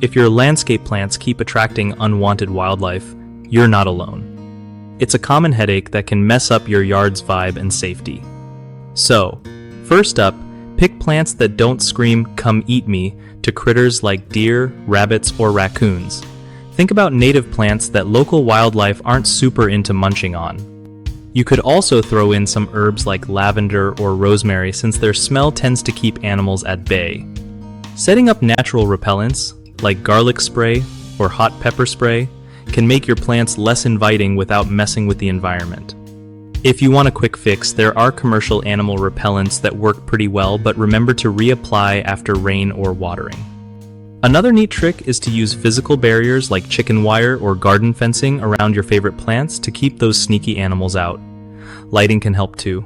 If your landscape plants keep attracting unwanted wildlife, you're not alone. It's a common headache that can mess up your yard's vibe and safety. So, first up, pick plants that don't scream, "Come eat me," to critters like deer, rabbits, or raccoons. Think about native plants that local wildlife aren't super into munching on. You could also throw in some herbs like lavender or rosemary since their smell tends to keep animals at bay. Setting up natural repellents, like garlic spray or hot pepper spray, can make your plants less inviting without messing with the environment. If you want a quick fix, there are commercial animal repellents that work pretty well, but remember to reapply after rain or watering. Another neat trick is to use physical barriers like chicken wire or garden fencing around your favorite plants to keep those sneaky animals out. Lighting can help too.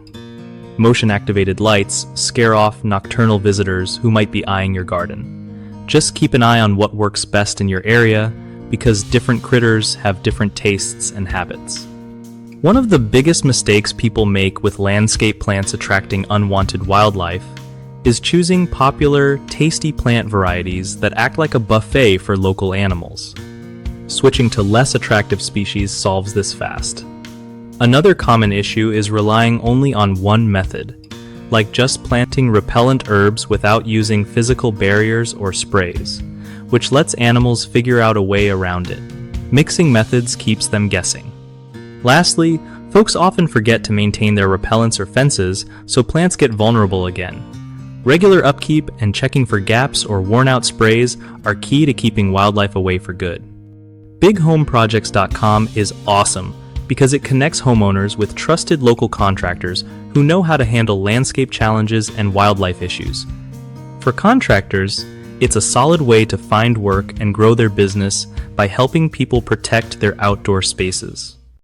Motion-activated lights scare off nocturnal visitors who might be eyeing your garden. Just keep an eye on what works best in your area, because different critters have different tastes and habits. One of the biggest mistakes people make with landscape plants attracting unwanted wildlife is choosing popular, tasty plant varieties that act like a buffet for local animals. Switching to less attractive species solves this fast. Another common issue is relying only on one method, like just planting repellent herbs without using physical barriers or sprays, which lets animals figure out a way around it. Mixing methods keeps them guessing. Lastly, folks often forget to maintain their repellents or fences, so plants get vulnerable again. Regular upkeep and checking for gaps or worn-out sprays are key to keeping wildlife away for good. BigHomeProjects.com is awesome because it connects homeowners with trusted local contractors who know how to handle landscape challenges and wildlife issues. For contractors, it's a solid way to find work and grow their business by helping people protect their outdoor spaces.